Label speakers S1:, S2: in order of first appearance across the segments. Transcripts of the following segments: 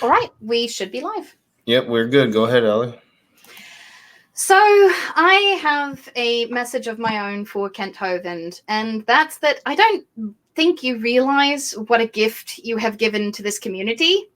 S1: All right, we should be live.
S2: Yep, we're good. Go ahead, Ellie.
S1: So I have a message of my own for Kent Hovind, and that's that I don't think you realize what a gift you have given to this community.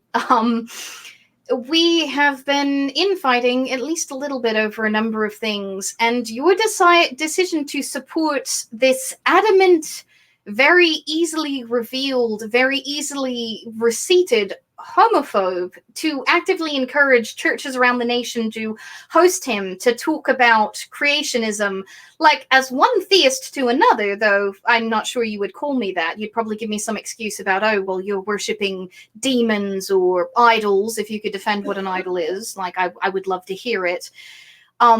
S1: We have been infighting at least a little bit over a number of things, and your decision to support this adamant, very easily revealed, very easily receipted homophobe, to actively encourage churches around the nation to host him, to talk about creationism, like as one theist to another, though I'm not sure you would call me that. You'd probably give me some excuse about, oh, well, you're worshipping demons or idols, if you could defend what an idol is. Like, I would love to hear it. I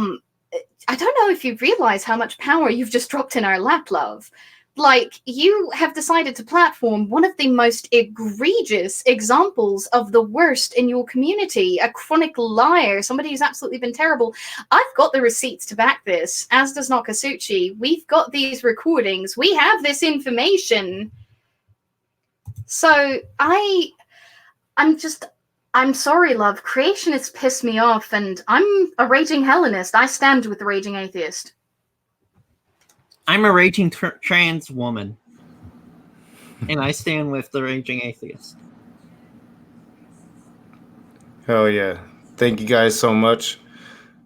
S1: don't know if you realize how much power you've just dropped in our lap, love. Like, you have decided to platform one of the most egregious examples of the worst in your community, a chronic liar, somebody who's absolutely been terrible. I've got the receipts to back this, as does Nakasuchi. We've got these recordings. We have this information. So I'm sorry, love. Creationists piss me off, and I'm a raging Hellenist. I stand with the raging atheist.
S3: I'm a raging trans woman, and I stand with the raging atheist.
S2: Hell yeah. Thank you guys so much.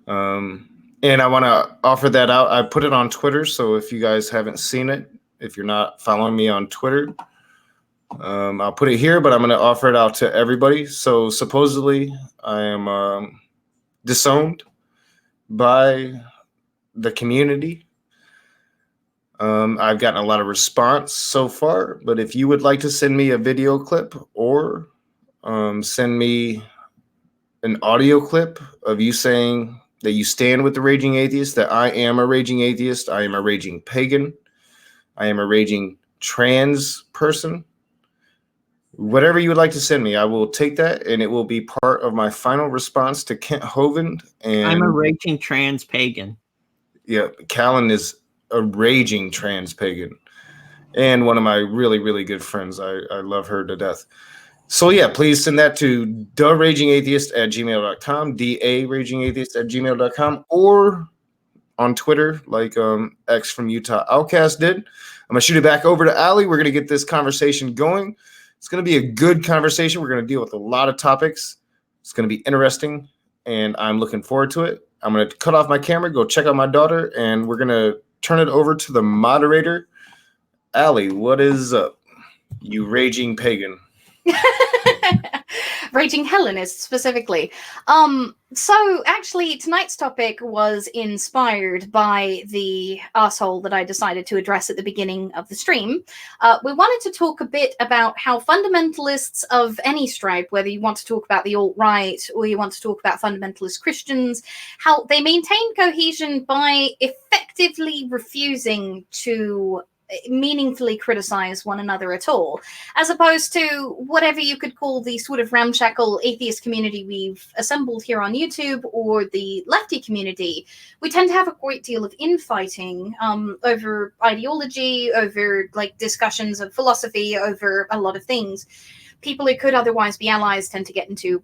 S2: And I want to offer that out. I put it on Twitter, so if you guys haven't seen it, if you're not following me on Twitter, I'll put it here, but I'm going to offer it out to everybody. So supposedly I am disowned by the community. I've gotten a lot of response so far, but if you would like to send me a video clip or send me an audio clip of you saying that you stand with the raging atheist, that I am a raging atheist, I am a raging pagan, I am a raging trans person, whatever you would like to send me, I will take that, and it will be part of my final response to Kent Hovind. And
S3: I'm a raging trans pagan.
S2: Yeah, Calon is a raging trans pagan, and one of my really, really good friends. I love her to death. So yeah, please send that to theragingatheist@gmail.com, daragingatheist@gmail.com, or on Twitter, like X from Utah Outcast did. I'm gonna shoot it back over to Allie. We're gonna get this conversation going. It's gonna be a good conversation. We're gonna deal with a lot of topics. It's gonna be interesting, and I'm looking forward to it. I'm gonna cut off my camera, go check out my daughter, and we're gonna turn it over to the moderator. Allie, what is up, you raging pagan?
S1: Raging Hellenist, specifically. So actually, tonight's topic was inspired by the asshole that I decided to address at the beginning of the stream. We wanted to talk a bit about how fundamentalists of any stripe, whether you want to talk about the alt-right or you want to talk about fundamentalist Christians, how they maintain cohesion by effectively refusing to meaningfully criticize one another at all, as opposed to whatever you could call the sort of ramshackle atheist community we've assembled here on YouTube, or the lefty community. We tend to have a great deal of infighting over ideology, over like discussions of philosophy, over a lot of things. People who could otherwise be allies tend to get into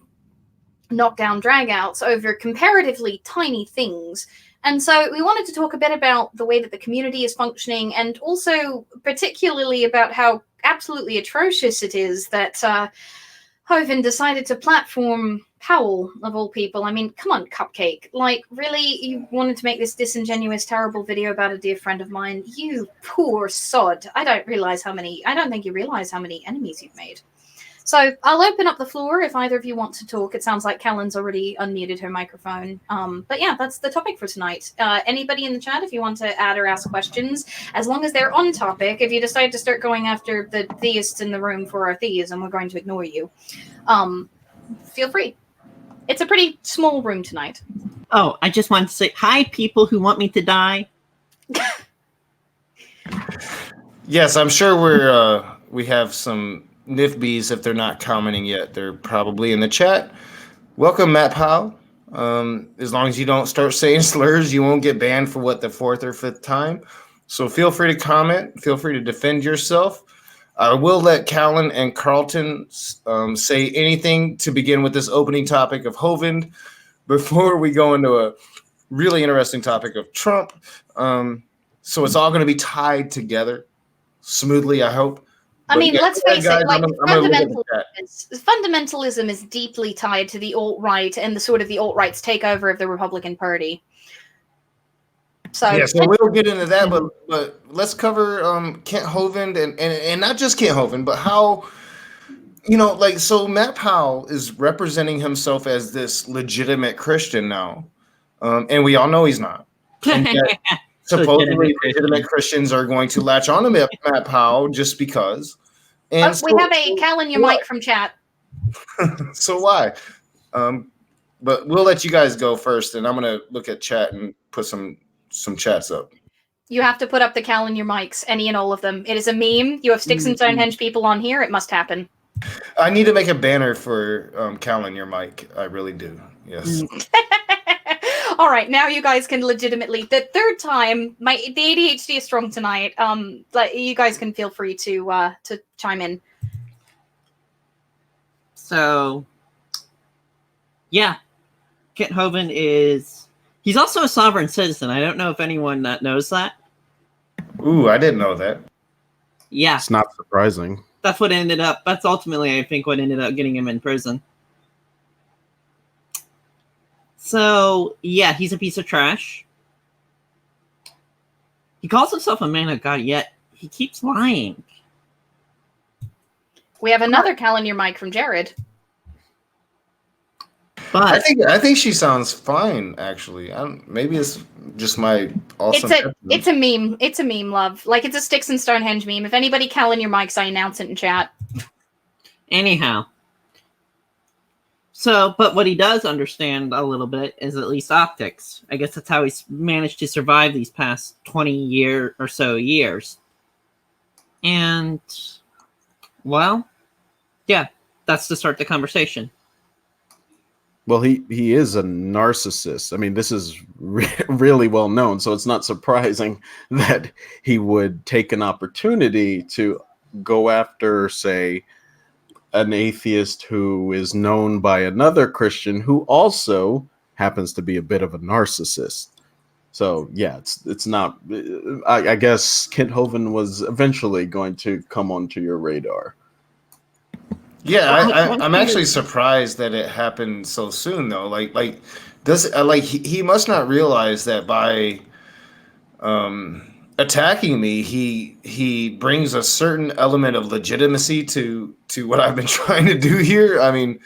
S1: knockdown dragouts over comparatively tiny things. And so we wanted to talk a bit about the way that the community is functioning, and also particularly about how absolutely atrocious it is that Hovind decided to platform Powell, of all people. I mean, come on, Cupcake. Like, really? You wanted to make this disingenuous, terrible video about a dear friend of mine? You poor sod. I don't think you realize how many enemies you've made. So I'll open up the floor if either of you want to talk. It sounds like Calon's already unmuted her microphone. But yeah, that's the topic for tonight. Anybody in the chat, if you want to add or ask questions, as long as they're on topic. If you decide to start going after the theists in the room for our theism, we're going to ignore you. Feel free. It's a pretty small room tonight.
S3: Oh, I just wanted to say hi, people who want me to die.
S2: Yes, I'm sure we have some NIFBs. If they're not commenting yet, they're probably in the chat. Welcome, Matt Powell. As long as you don't start saying slurs, you won't get banned for the 4th or 5th time. So feel free to comment. Feel free to defend yourself. I will let Calon and Carlton say anything to begin with this opening topic of Hovind before we go into a really interesting topic of Trump. So it's all going to be tied together smoothly, I hope.
S1: I mean, let's face it, like,
S2: fundamentalism
S1: fundamentalism is deeply tied to the alt-right and the sort of the alt-right's takeover of the Republican Party. So
S2: yeah, so we'll get into that, but let's cover Kent Hovind and not just Kent Hovind, but how, like, so Matt Powell is representing himself as this legitimate Christian now, and we all know he's not. And yet, supposedly legitimate Christians are going to latch on to Matt Powell just because. And
S1: we have a Calon your mic from chat.
S2: So why? But we'll let you guys go first, and I'm going to look at chat and put some chats up.
S1: You have to put up the Calon your mics, any and all of them. It is a meme. You have Styx and Stonehenge people on here. It must happen.
S2: I need to make a banner for Calon your mic. I really do. Yes.
S1: All right, now you guys can legitimately. The third time, the ADHD is strong tonight. You guys can feel free to chime in.
S3: So, yeah, Kent Hovind he's also a sovereign citizen. I don't know if anyone knows that.
S2: Ooh, I didn't know that.
S3: Yeah,
S4: it's not surprising.
S3: That's ultimately, I think, what ended up getting him in prison. So, yeah, he's a piece of trash. He calls himself a man of God, yet he keeps lying.
S1: We have another Calon your mic from Jared.
S3: But
S2: I think she sounds fine, actually. Maybe it's just my awesome.
S1: It's a meme. It's a meme, love. Like, it's a Styx and Stonehenge meme. If anybody Calon your mics, I announce it in chat.
S3: Anyhow. So, but what he does understand a little bit is at least optics. I guess that's how he's managed to survive these past 20 or so years. And, well, yeah, that's to start the conversation.
S4: Well, he is a narcissist. I mean, this is really well known, so it's not surprising that he would take an opportunity to go after, say, an atheist who is known by another Christian who also happens to be a bit of a narcissist. So yeah, it's not. I guess Kent Hovind was eventually going to come onto your radar.
S2: Yeah, I'm actually surprised that it happened so soon, though. He must not realize that by attacking me, he brings a certain element of legitimacy to what I've been trying to do here. I mean,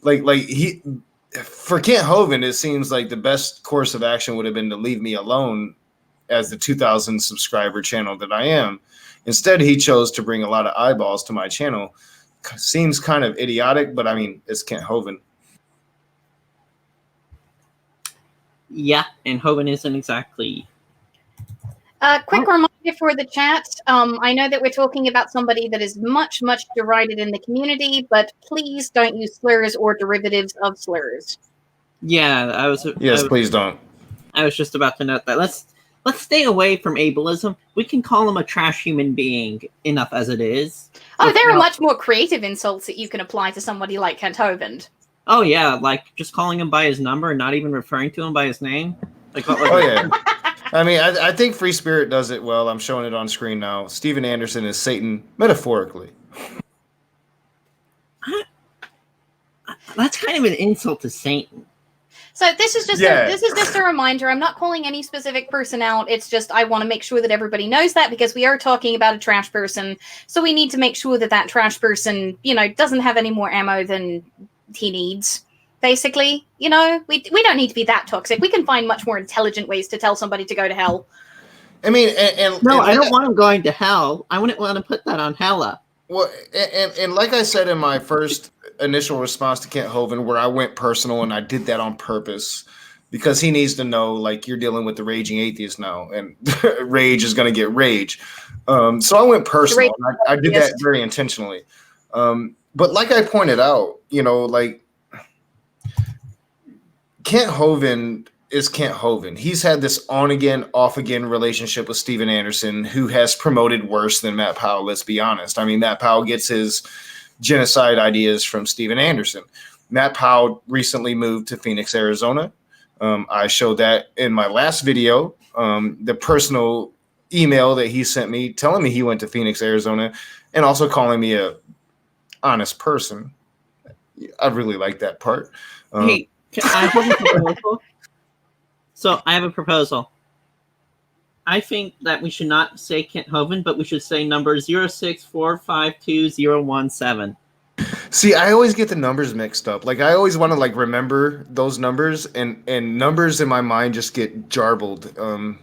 S2: for Kent Hovind, it seems like the best course of action would have been to leave me alone as the 2,000 subscriber channel that I am. Instead, he chose to bring a lot of eyeballs to my channel. Seems kind of idiotic, but I mean, it's Kent Hovind.
S3: Yeah, and Hovind isn't exactly.
S1: Quick reminder for the chat. I know that we're talking about somebody that is much, much derided in the community, but please don't use slurs or derivatives of slurs.
S3: Yeah,
S2: please don't.
S3: I was just about to note that. Let's stay away from ableism. We can call him a trash human being enough as it is.
S1: Oh, there are much more creative insults that you can apply to somebody like Kent Hovind.
S3: Oh yeah, like just calling him by his number and not even referring to him by his name. Like,
S2: yeah. I mean, I think Free Spirit does it well. I'm showing it on screen now. Steven Anderson is Satan metaphorically.
S3: That's kind of an insult to Satan.
S1: So this is just a reminder. I'm not calling any specific person out. It's just I want to make sure that everybody knows that because we are talking about a trash person. So we need to make sure that trash person, doesn't have any more ammo than he needs. Basically, we don't need to be that toxic. We can find much more intelligent ways to tell somebody to go to hell.
S2: I mean,
S3: I don't want him going to hell. I wouldn't want to put that on Hella.
S2: Well, and like I said in my first initial response to Kent Hovind, where I went personal and I did that on purpose because he needs to know, like, you're dealing with the raging atheist now, and rage is going to get rage. So I went personal. And I did that very intentionally. But like I pointed out, Kent Hovind is Kent Hovind. He's had this on-again, off-again relationship with Steven Anderson, who has promoted worse than Matt Powell, let's be honest. I mean, Matt Powell gets his genocide ideas from Steven Anderson. Matt Powell recently moved to Phoenix, Arizona. I showed that in my last video, the personal email that he sent me telling me he went to Phoenix, Arizona, and also calling me a honest person. I really like that part.
S3: Hey, I have a proposal. So I have a proposal. I think that we should not say Kent Hovind, but we should say number 064520117.
S2: See, I always get the numbers mixed up. Like, I always want to like remember those numbers, and numbers in my mind just get jarbled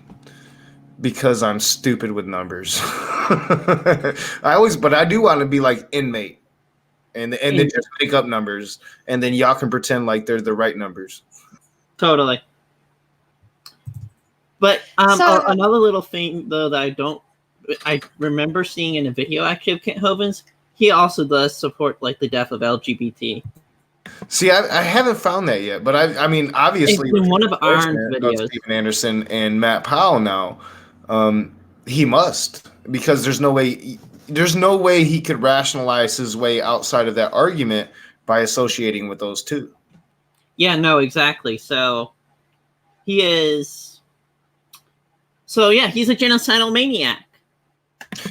S2: because I'm stupid with numbers. But I do want to be like inmate, and then just make up numbers, and then y'all can pretend like they're the right numbers.
S3: Totally. But another little thing though that I remember seeing in a video actually of Kent Hovind's, he also does support like the death of LGBT.
S2: See, I haven't found that yet, but I mean, obviously,
S3: it's in one of Aaron's videos,
S2: Steven Anderson and Matt Powell now, he must, because there's no way he could rationalize his way outside of that argument by associating with those two.
S3: Yeah, no, exactly. So he is. So yeah, he's a genocidal maniac.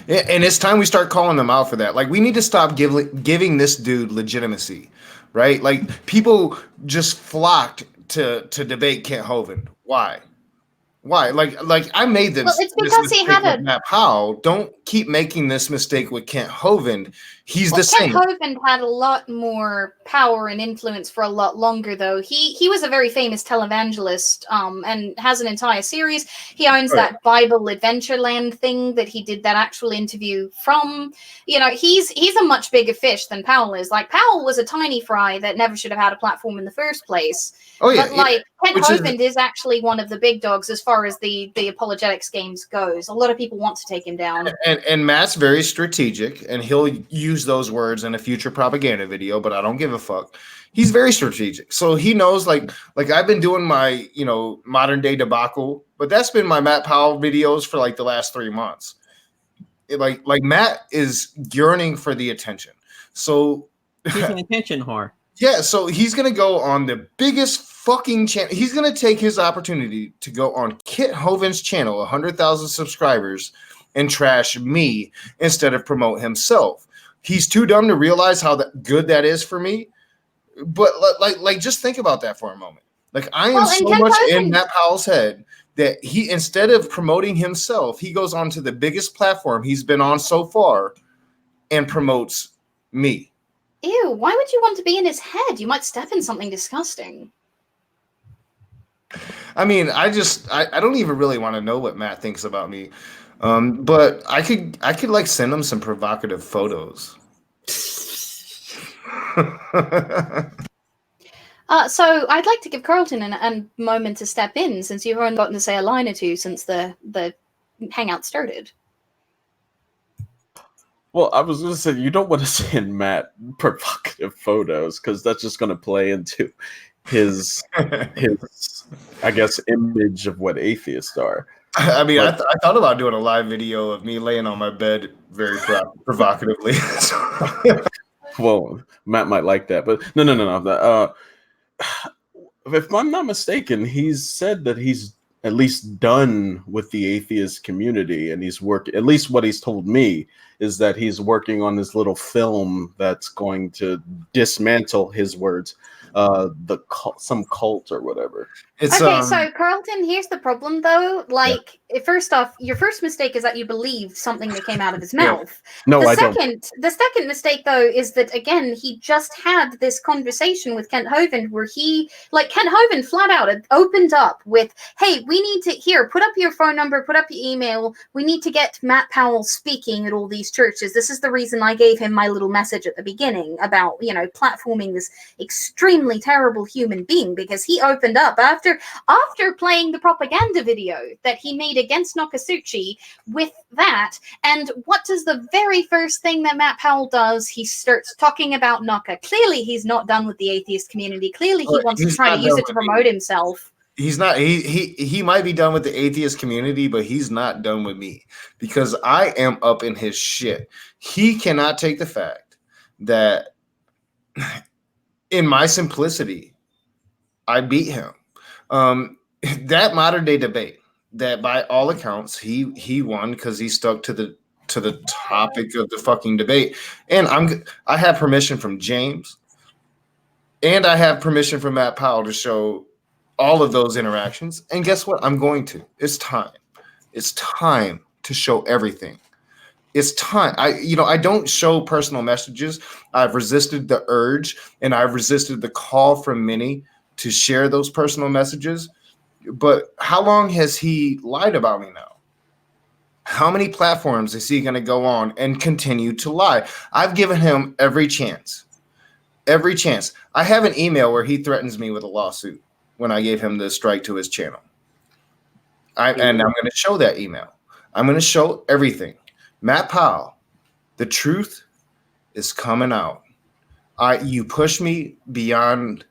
S2: Yeah, and it's time we start calling them out for that. Like, we need to stop giving this dude legitimacy, right? Like, people just flocked to debate Kent Hovind. Why? Like I made this.
S1: Well, it's because he had
S2: with Matt Powell. Don't keep making this mistake with Kent Hovind. He's the same.
S1: Kent Hovind had a lot more power and influence for a lot longer, though. He was a very famous televangelist, and has an entire series. He owns that Bible Adventureland thing that he did that actual interview from. You know, he's a much bigger fish than Powell is. Like, Powell was a tiny fry that never should have had a platform in the first place.
S2: Oh yeah,
S1: but like Kent Hovind is actually one of the big dogs as far as the apologetics games goes. A lot of people want to take him down.
S2: And Matt's very strategic, and he'll use those words in a future propaganda video, but I don't give a fuck. He's very strategic. So he knows, like I've been doing my, modern day debacle, but that's been my Matt Powell videos for like the last 3 months. Like Matt is yearning for the attention. So
S3: he's an attention whore.
S2: Yeah, so he's going to go on the biggest fucking channel. He's going to take his opportunity to go on Kent Hovind's channel, 100,000 subscribers, and trash me instead of promote himself. He's too dumb to realize how good that is for me. But like just think about that for a moment. Like, I am so much in Matt Powell's head that he, instead of promoting himself, he goes on to the biggest platform he's been on so far and promotes me.
S1: Ew, why would you want to be in his head? You might step in something disgusting.
S2: I mean, I don't even really want to know what Matt thinks about me. But I could like send him some provocative photos.
S1: So I'd like to give Carlton a moment to step in, since you've only gotten to say a line or two since the hangout started.
S4: Well, I was going to say, you don't want to send Matt provocative photos, because that's just going to play into his I guess, image of what atheists are.
S2: I mean, I thought about doing a live video of me laying on my bed very provocatively.
S4: Well, Matt might like that, but no. If I'm not mistaken, he's said that he's at least done with the atheist community, and he's at least what he's told me is that he's working on this little film that's going to dismantle, his words, some cult or whatever.
S1: So Carlton, here's the problem though. Like, first off, your first mistake is that you believed something that came out of his mouth.
S4: No,
S1: I
S4: don't.
S1: The second mistake though is that, again, he just had this conversation with Kent Hovind where Kent Hovind flat out opened up with, hey, we need to put up your phone number, put up your email. We need to get Matt Powell speaking at all these churches. This is the reason I gave him my little message at the beginning about, platforming this extremely terrible human being, because he opened up after playing the propaganda video that he made against Nakasuchi with that. And what does the very first thing that Matt Powell does? He starts talking about Naka. Clearly, he's not done with the atheist community. Clearly, he wants to try to use it to promote himself.
S2: He's not. He might be done with the atheist community, but he's not done with me because I am up in his shit. He cannot take the fact that, in my simplicity, I beat him. That modern day debate, that by all accounts he won because he stuck to the topic of the fucking debate, and I have permission from James, and I have permission from Matt Powell to show all of those interactions. And guess what? I'm going to. It's time. It's time to show everything. It's time. I don't show personal messages. I've resisted the urge and I've resisted the call from many to share those personal messages. But how long has he lied about me now? How many platforms is he going to go on and continue to lie? I've given him every chance. Every chance. I have an email where he threatens me with a lawsuit when I gave him the strike to his channel. And I'm going to show that email. I'm going to show everything. Matt Powell, the truth is coming out. You push me beyond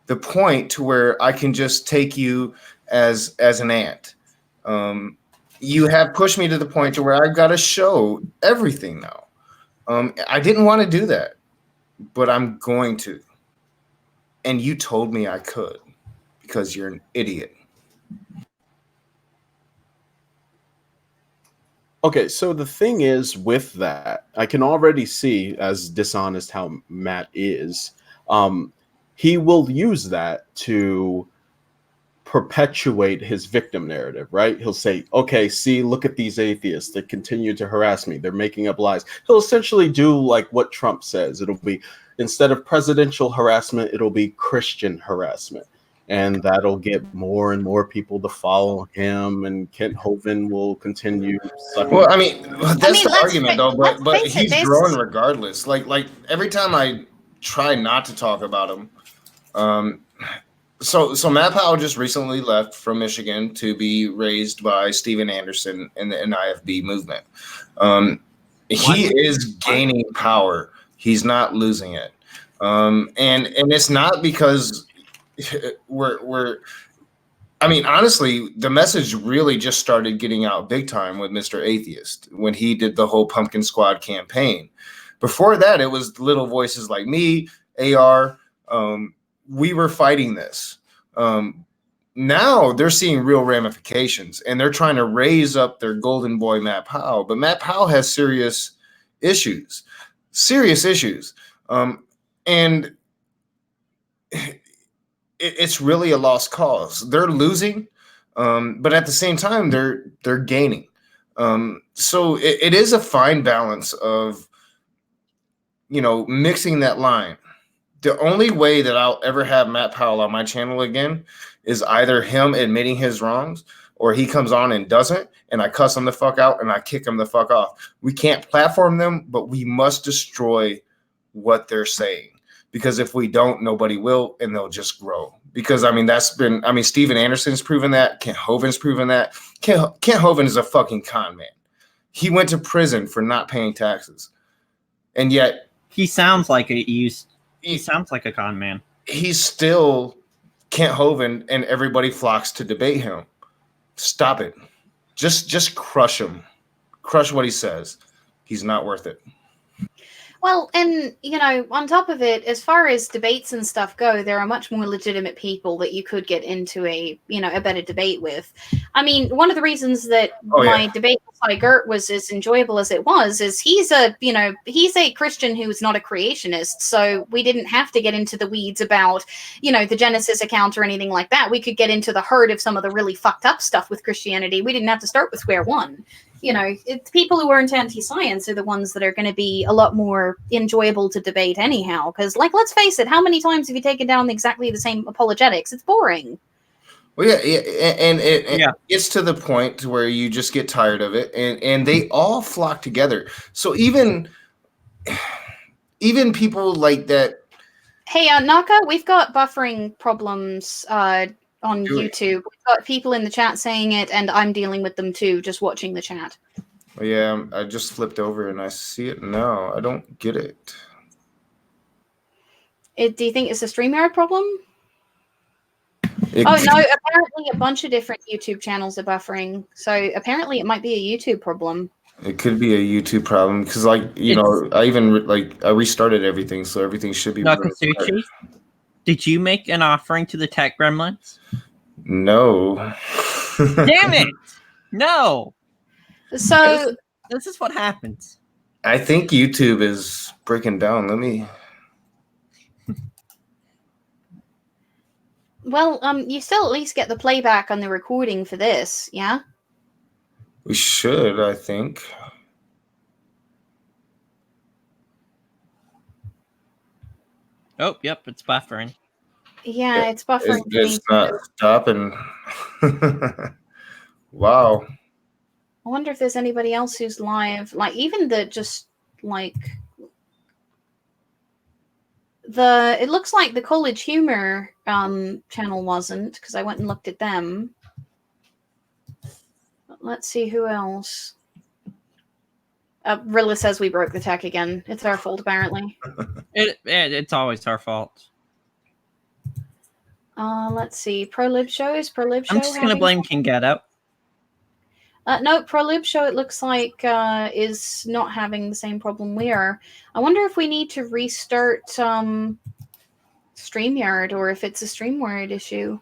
S2: the point to where I can just take you as an ant. You have pushed me to the point to where I've got to show everything now. I didn't want to do that, but I'm going to. And you told me I could. Because you're an idiot.
S4: Okay, so the thing is with that, I can already see, as dishonest how Matt is, he will use that to perpetuate his victim narrative, right? He'll say, okay, see, look at these atheists. They continue to harass me. They're making up lies. He'll essentially do like what Trump says. It'll be, instead of presidential harassment, it'll be Christian harassment. And that'll get more and more people to follow him, and Kent Hovind will continue sucking.
S2: Well, that's the argument, though. But he's growing regardless. Like every time I try not to talk about him, so Matt Powell just recently left from Michigan to be raised by Steven Anderson in the NIFB movement. He is gaining power. He's not losing it, and it's not because. Honestly, the message really just started getting out big time with Mr. Atheist when he did the whole Pumpkin Squad campaign. Before that, it was little voices like me, AR. We were fighting this. Now they're seeing real ramifications, and they're trying to raise up their golden boy, Matt Powell. But Matt Powell has serious issues. And it's really a lost cause. They're losing, but at the same time, they're gaining. So it is a fine balance of, mixing that line. The only way that I'll ever have Matt Powell on my channel again is either him admitting his wrongs, or he comes on and doesn't, and I cuss him the fuck out and I kick him the fuck off. We can't platform them, but we must destroy what they're saying. Because if we don't, nobody will, and they'll just grow. Because, Steven Anderson's proven that. Kent Hovind's proven that. Kent Hovind is a fucking con man. He went to prison for not paying taxes. And yet...
S3: He sounds like a con man.
S2: He's still Kent Hovind, and everybody flocks to debate him. Stop it. Just crush him. Crush what he says. He's not worth it.
S1: Well, and, on top of it, as far as debates and stuff go, there are much more legitimate people that you could get into a better debate with. One of the reasons that my debate with Cy Gert was as enjoyable as it was is he's a Christian who's not a creationist, so we didn't have to get into the weeds about, the Genesis account or anything like that. We could get into the heart of some of the really fucked up stuff with Christianity. We didn't have to start with square one. It's people who aren't anti-science are the ones that are going to be a lot more enjoyable to debate anyhow. Because, let's face it, how many times have you taken down exactly the same apologetics? It's boring.
S2: Well, and it gets to the point where you just get tired of it, and they all flock together. So even people like that.
S1: Hey, Naka, we've got buffering problems on YouTube. We've got people in the chat saying it, and I'm dealing with them too, just watching the chat.
S2: Well, yeah, I just flipped over and I see it now. I don't get it.
S1: Do you think it's a StreamYard problem? Oh no, apparently a bunch of different YouTube channels are buffering. So apparently it might be a YouTube problem.
S2: It could be a YouTube problem because, like, I even I restarted everything, so everything should be running fine.
S3: Nakasuchi, did you make an offering to the tech gremlins?
S2: No.
S3: Damn it! No.
S1: So
S3: This is what happens.
S2: I think YouTube is breaking down. Let me.
S1: well, you still at least get the playback on the recording for this, yeah?
S2: We should, I think.
S3: Oh, yep, it's buffering.
S1: Yeah, it's buffering.
S2: It's not stopping. Wow.
S1: I wonder if there's anybody else who's live, like even the just like it looks like the College Humor channel wasn't, because I went and looked at them. But let's see who else. Rilla says we broke the tech again. It's our fault, apparently.
S3: It's always our fault.
S1: Let's see. ProLib Show is ProLib Show.
S3: I'm just gonna blame King Ghetto.
S1: No, ProLib Show, it looks like, is not having the same problem we are. I wonder if we need to restart StreamYard, or if it's a StreamYard issue.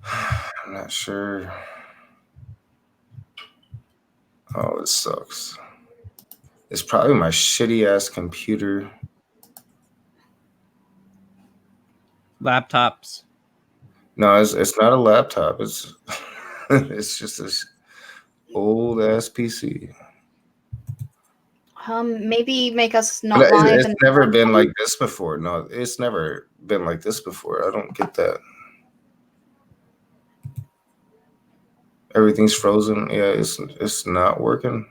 S2: I'm not sure. Oh, it sucks. It's probably my shitty ass computer.
S3: Laptops.
S2: No, it's not a laptop. It's it's just this old ass PC.
S1: Maybe make us not
S2: But
S1: live.
S2: it's never been like this before. No, it's never been like this before. I don't get that. Everything's frozen. Yeah, it's not working.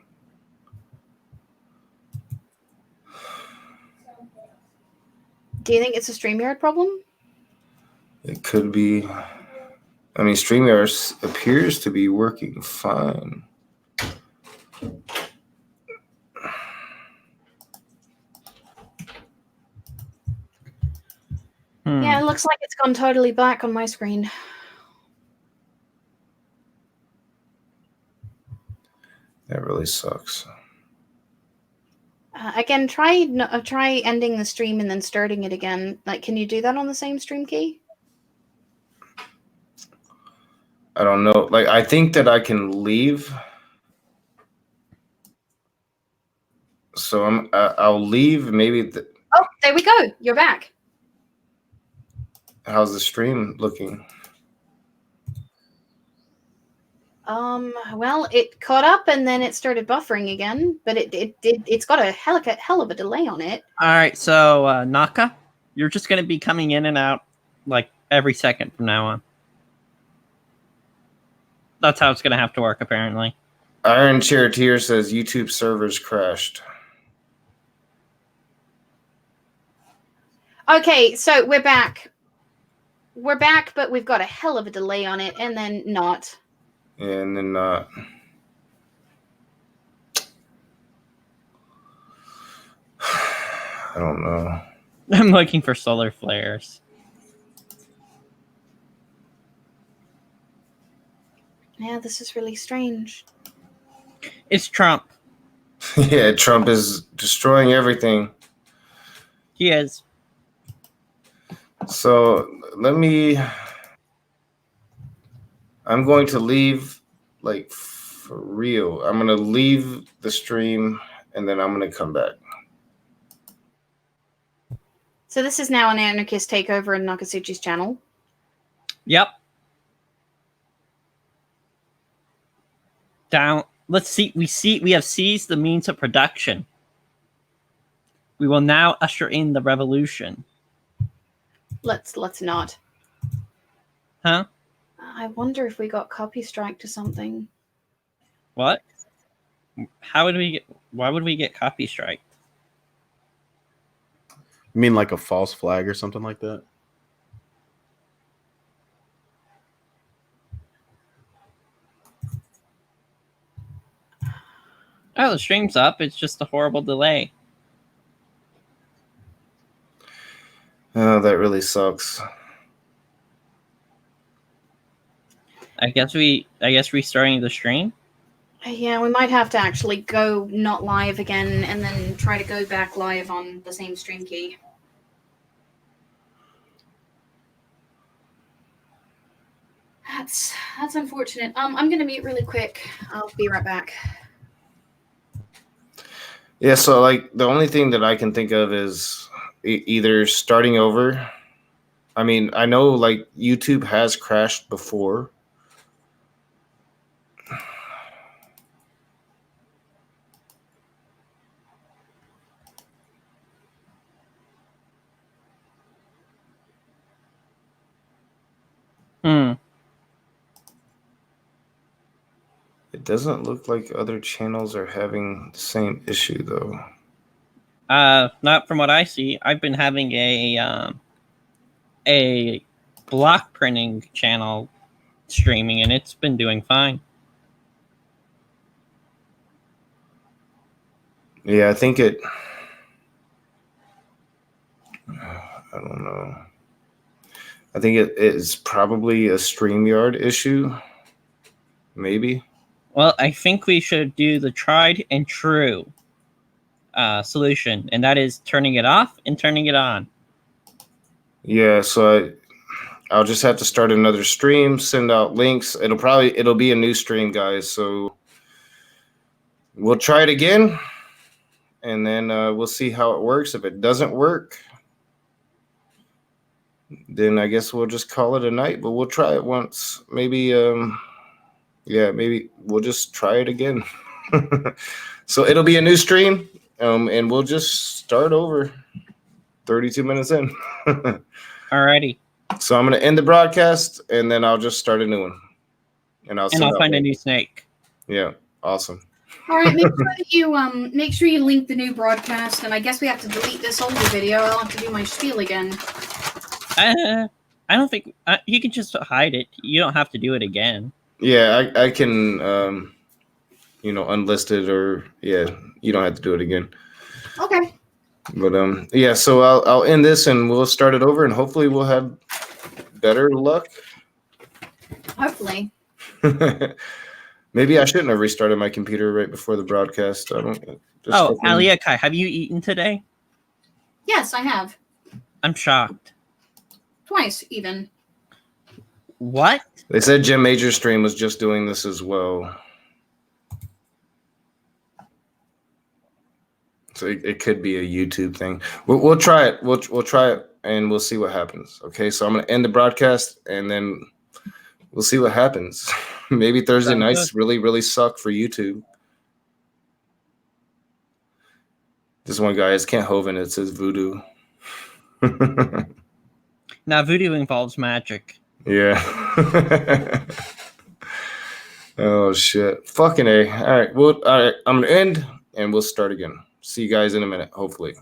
S1: Do you think it's a StreamYard problem?
S2: It could be. I mean, StreamYard appears to be working fine.
S1: Yeah, it looks like it's gone totally black on my screen.
S2: That really sucks.
S1: Again, try ending the stream and then starting it again. Like, can you do that on the same stream key?
S2: I don't know. Like, I think that I can leave. So I'll leave. Maybe.
S1: Oh, there we go. You're back.
S2: How's the stream looking?
S1: Well, it caught up and then it started buffering again, but it's got a hell of a delay on it.
S3: All right, so Naka, you're just going to be coming in and out like every second from now on. That's how it's going to have to work, apparently.
S2: Iron Charioteer says YouTube servers crashed.
S1: Okay, so we're back. We're back, but we've got a hell of a delay on it, and then not.
S2: And then not. I don't know.
S3: I'm looking for solar flares.
S1: Yeah, this is really strange.
S3: It's Trump.
S2: Yeah, Trump is destroying everything.
S3: He is.
S2: So I'm going to leave, like, for real. I'm going to leave the stream and then I'm going to come back.
S1: So this is now an anarchist takeover in Nakasuchi's channel.
S3: Yep. Down. Let's see. We have seized the means of production. We will now usher in the revolution.
S1: Let's not.
S3: Huh?
S1: I wonder if we got copy strike to something.
S3: What? How would we get? Why would we get copy strike?
S4: You mean like a false flag or something like that?
S3: Oh, the stream's up. It's just a horrible delay.
S2: Oh, that really sucks.
S3: I guess restarting the stream.
S1: Yeah, we might have to actually go not live again and then try to go back live on the same stream key. That's unfortunate. I'm gonna mute really quick. I'll be right back.
S2: Yeah, so like the only thing that I can think of is either starting over. I mean, I know like YouTube has crashed before. It doesn't look like other channels are having the same issue though.
S3: Not from what I see. I've been having a block printing channel streaming, and it's been doing fine.
S2: Yeah, I think it. I don't know. I think it is probably a StreamYard issue. Maybe.
S3: Well, I think we should do the tried and true solution, and that is turning it off and turning it on.
S2: Yeah, so I'll just have to start another stream, send out links. It'll be a new stream, guys. So we'll try it again, and then we'll see how it works. If it doesn't work, then I guess we'll just call it a night. But we'll try it once. Maybe maybe we'll just try it again. So it'll be a new stream, and we'll just start over 32 minutes in.
S3: Alrighty.
S2: So I'm going to end the broadcast, and then I'll just start a new one. And I'll
S3: find a new snake.
S2: Yeah, awesome.
S1: All right, make sure you link the new broadcast, and I guess we have to delete this older video. I'll have to do my spiel again.
S3: I don't think you can just hide it. You don't have to do it again.
S2: Yeah, I can, unlist it, or you don't have to do it again.
S1: Okay.
S2: But yeah, so I'll end this, and we'll start it over, and hopefully we'll have better luck.
S1: Hopefully.
S2: Maybe I shouldn't have restarted my computer right before the broadcast.
S3: Aliakai, have you eaten today?
S1: Yes, I have.
S3: I'm shocked.
S1: Twice, even.
S3: What?
S2: They said Jim Major's stream was just doing this as well. So it could be a YouTube thing. We'll try it. We'll try it, and we'll see what happens. Okay, so I'm going to end the broadcast, and then we'll see what happens. Maybe Thursday nights really, really suck for YouTube. This one guy is Kent Hovind. It says voodoo.
S3: Now, voodoo involves magic.
S2: Yeah. Oh, shit. Fucking A. All right. I'm going to end, and we'll start again. See you guys in a minute, hopefully.